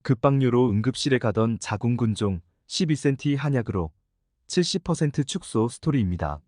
급박류로 응급실에 가던 자궁근종 12cm 한약으로 70% 축소 스토리입니다.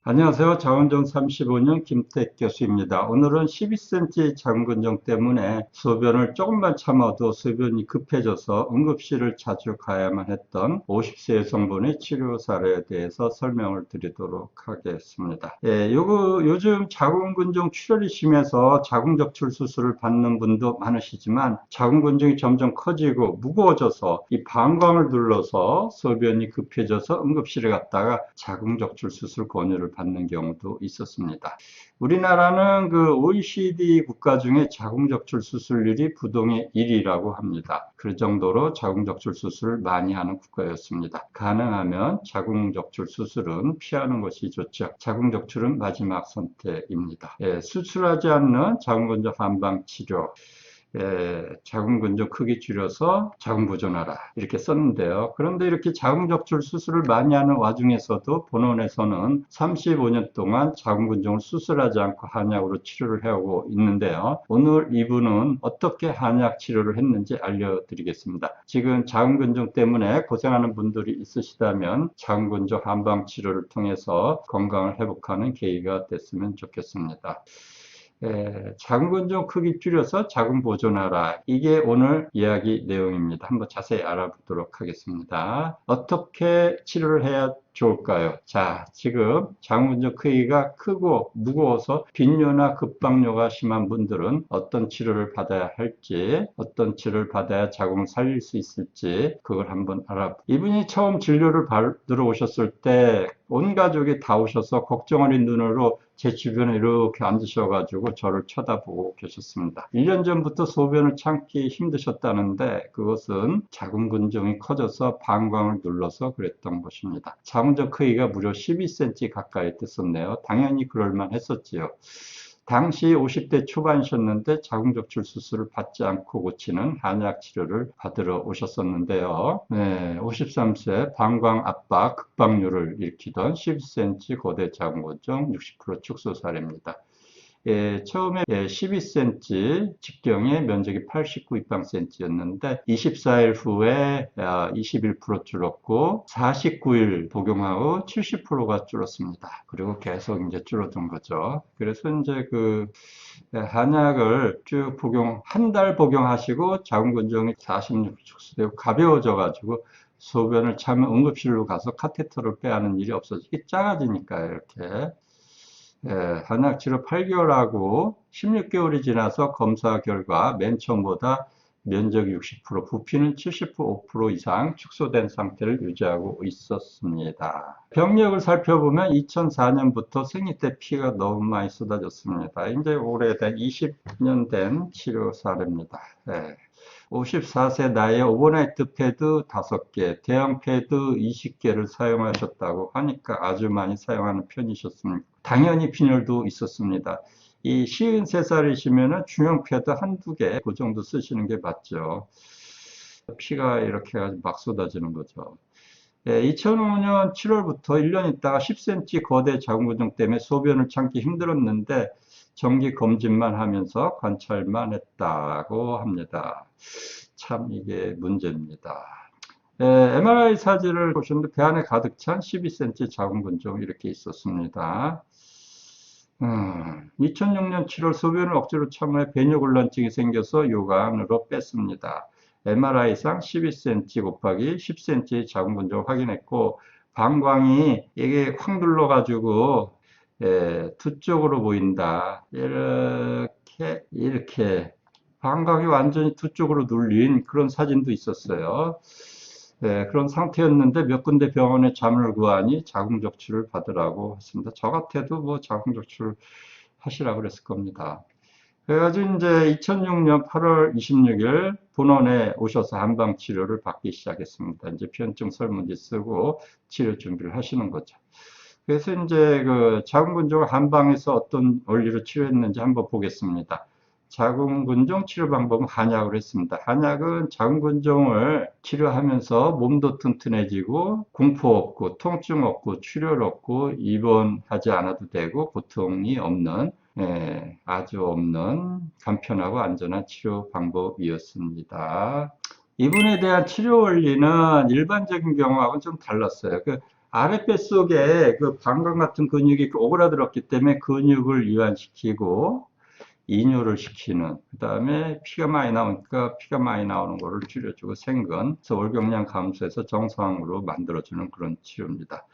안녕하세요. 자원종 35년 김택 교수입니다. 오늘은 12cm 자궁근종 때문에 소변을 조금만 참아도 소변이 급해져서 응급실을 자주 가야만 했던 50세 여성분의 치료 사례에 대해서 설명을 드리도록 하겠습니다. 요즘 자궁근종 출혈이 심해서 자궁적출 수술을 받는 분도 많으시지만 자궁근종이 점점 커지고 무거워져서 이 방광을 눌러서 소변이 급해져서 응급실에 갔다가 자궁적출 수술 권유를 받는 경우도 있었습니다. 우리나라는 그 OECD 국가 중에 자궁적출 수술률이 부동의 1위라고 합니다. 그 정도로 자궁적출 수술을 많이 하는 국가였습니다. 가능하면 자궁적출 수술은 피하는 것이 좋죠. 자궁적출은 마지막 선택입니다. 수술하지 않는 자궁근종 한방 치료. 자궁근종 크기 줄여서 자궁보존하라 이렇게 썼는데요. 그런데 이렇게 자궁적출 수술을 많이 하는 와중에서도 본원에서는 35년 동안 자궁근종을 수술하지 않고 한약으로 치료를 해오고 있는데요. 오늘 이분은 어떻게 한약 치료를 했는지 알려드리겠습니다. 지금 자궁근종 때문에 고생하는 분들이 있으시다면 자궁근종 한방 치료를 통해서 건강을 회복하는 계기가 됐으면 좋겠습니다. 자궁근종 크기 줄여서 자궁 보존하라. 이게 오늘 이야기 내용입니다. 한번 자세히 알아보도록 하겠습니다. 어떻게 치료를 해야 좋을까요? 자, 지금 자궁근종 크기가 크고 무거워서 빈뇨나 급박뇨가 심한 분들은 어떤 치료를 받아야 할지, 어떤 치료를 받아야 자궁을 살릴 수 있을지 그걸 한번 알아보죠. 이분이 처음 진료를 받으러 오셨을 때 온 가족이 다 오셔서 걱정 어린 눈으로 제 주변에 이렇게 앉으셔가지고 저를 쳐다보고 계셨습니다. 1년 전부터 소변을 참기 힘드셨다는데 그것은 자궁근종이 커져서 방광을 눌러서 그랬던 것입니다. 자궁근종 크기가 무려 12cm 가까이 됐었네요. 당연히 그럴만 했었지요. 당시 50대 초반이셨는데 자궁적출 수술을 받지 않고 고치는 한약 치료를 받으러 오셨었는데요. 53세 방광 압박 급박류를 일으키던 12cm 고대 자궁근종 60% 축소 사례입니다. 처음에 12cm 직경의 면적이 89 입방cm였는데 24일 후에 21% 줄었고 49일 복용하고 70%가 줄었습니다. 그리고 계속 이제 줄어든 거죠. 그래서 이제 그 한약을 쭉 한 달 복용하시고 자궁근종이 46 축소되고 가벼워져 가지고 소변을 차면 응급실로 가서 카테터를 빼야 하는 일이 없어지기 작아지니까요, 이렇게. 한약 치료 8개월하고 16개월이 지나서 검사 결과 맨 처음보다 면적 60%, 부피는 75% 이상 축소된 상태를 유지하고 있었습니다. 병력을 살펴보면 2004년부터 생리 때 피가 너무 많이 쏟아졌습니다. 이제 오래된 20년 된 치료 사례입니다. 54세 나이에 오버나이트 패드 5개, 대형 패드 20개를 사용하셨다고 하니까 아주 많이 사용하는 편이셨습니다. 당연히 빈혈도 있었습니다. 이 53살이시면 중형 패드 한두 개, 그 정도 쓰시는 게 맞죠. 피가 이렇게 막 쏟아지는 거죠. 2005년 7월부터 1년 있다가 10cm 거대 자궁근종 때문에 소변을 참기 힘들었는데 정기 검진만 하면서 관찰만 했다고 합니다. 참 이게 문제입니다. MRI 사진을 보셨는데 배 안에 가득 찬 12cm 자궁근종 이렇게 있었습니다. 2006년 7월 소변을 억지로 참아 배뇨곤란증이 생겨서 요강으로 뺐습니다. MRI상 12cm 곱하기 10cm 자궁근종을 확인했고 방광이 이게 확 눌러가지고 두 쪽으로 보인다. 이렇게 방광이 완전히 두 쪽으로 눌린 그런 사진도 있었어요. 그런 상태였는데 몇 군데 병원에 잠을 구하니 자궁적출을 받으라고 했습니다. 저 같아도 뭐 자궁적출 하시라고 그랬을 겁니다. 그래가지고 이제 2006년 8월 26일 본원에 오셔서 한방 치료를 받기 시작했습니다. 이제 피현증 설문지 쓰고 치료 준비를 하시는 거죠. 그래서 이제 그 자궁근종을 한방에서 어떤 원리로 치료했는지 한번 보겠습니다. 자궁근종 치료 방법은 한약으로 했습니다. 한약은 자궁근종을 치료하면서 몸도 튼튼해지고 공포 없고 통증 없고 출혈 없고 입원하지 않아도 되고 고통이 없는 아주 없는 간편하고 안전한 치료 방법이었습니다. 이분에 대한 치료 원리는 일반적인 경우하고는 좀 달랐어요. 그 아랫배 속에 그 방광 같은 근육이 오그라들었기 때문에 근육을 이완시키고 이뇨를 시키는, 그 다음에 피가 많이 나오니까 피가 많이 나오는 거를 줄여주고 생근, 그래서 월경량 감소해서 정상으로 만들어주는 그런 치료입니다.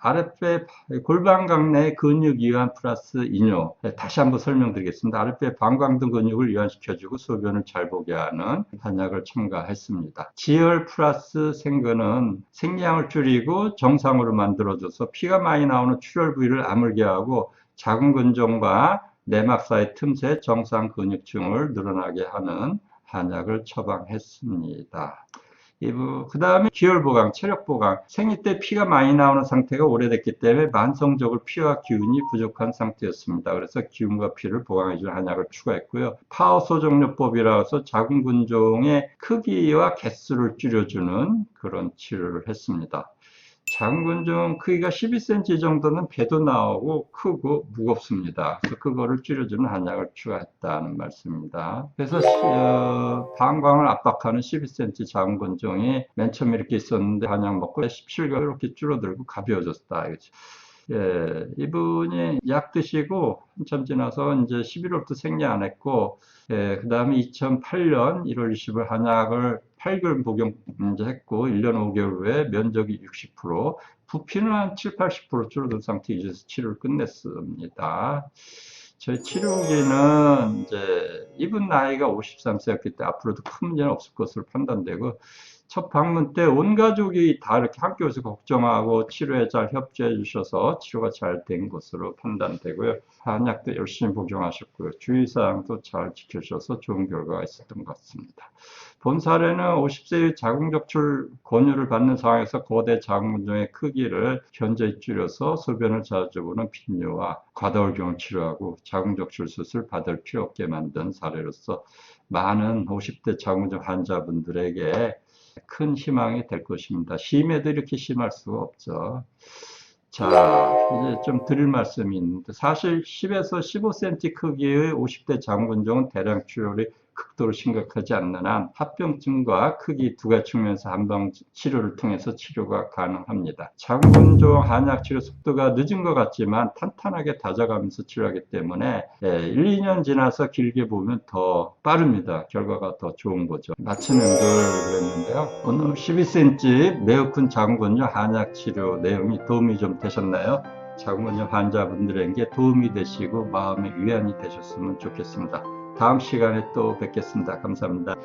아랫배 골반각 내 근육 이완 플러스 이뇨. 다시 한번 설명드리겠습니다. 아랫배 방광 등 근육을 이완시켜주고 소변을 잘 보게 하는 한약을 첨가했습니다. 지혈 플러스 생근은 생리량을 줄이고 정상으로 만들어줘서 피가 많이 나오는 출혈 부위를 아물게 하고 자궁 근종과 내막 사이 틈새 정상 근육층을 늘어나게 하는 한약을 처방했습니다. 그 다음에 기혈 보강, 체력 보강. 생리 때 피가 많이 나오는 상태가 오래됐기 때문에 만성적으로 피와 기운이 부족한 상태였습니다. 그래서 기운과 피를 보강해주는 한약을 추가했고요. 파워 소정요법이라 해서 자궁 근종의 크기와 개수를 줄여주는 그런 치료를 했습니다. 자궁 근종 크기가 12cm 정도는 배도 나오고 크고 무겁습니다. 그래서 그거를 줄여주는 한약을 추가했다는 말씀입니다. 그래서 방광을 압박하는 12cm 자궁 근종이 맨 처음에 이렇게 있었는데 한약 먹고 17개월 이렇게 줄어들고 가벼워졌다. 이분이 약 드시고 한참 지나서 이제 11월부터 생리 안 했고, 그 다음에 2008년 1월 20일 한약을 8개월 복용 이제 했고, 1년 5개월 후에 면적이 60%, 부피는 한 7, 80% 줄어든 상태에서 치료를 끝냈습니다. 저희 치료 후기는 이제 이분 나이가 53세였기 때문에 앞으로도 큰 문제는 없을 것으로 판단되고, 첫 방문 때 온 가족이 다 이렇게 함께 오셔서 걱정하고 치료에 잘 협조해 주셔서 치료가 잘 된 것으로 판단되고요. 한약도 열심히 복용하셨고요. 주의사항도 잘 지켜주셔서 좋은 결과가 있었던 것 같습니다. 본 사례는 50세의 자궁적출 권유를 받는 상황에서 거대 자궁근종의 크기를 현저히 줄여서 소변을 자주 보는 빈뇨와 과다월경을 치료하고 자궁적출 수술 받을 필요 없게 만든 사례로서 많은 50대 자궁근종 환자분들에게 큰 희망이 될 것입니다. 심해도 이렇게 심할 수가 없죠. 자, 이제 좀 드릴 말씀이 있는데, 사실 10에서 15cm 크기의 50대 자궁근종은 대량 출혈이 극도로 심각하지 않는 한 합병증과 크기 두 가지 측면에서 한방 치료를 통해서 치료가 가능합니다. 자궁근종 한약 치료 속도가 늦은 것 같지만 탄탄하게 다져가면서 치료하기 때문에 1, 2년 지나서 길게 보면 더 빠릅니다. 결과가 더 좋은 거죠. 마침 연결을 그랬는데요. 오늘 12cm 매우 큰 자궁근종 한약 치료 내용이 도움이 좀 되셨나요? 자궁근종 환자분들에게 도움이 되시고 마음의 위안이 되셨으면 좋겠습니다. 다음 시간에 또 뵙겠습니다. 감사합니다.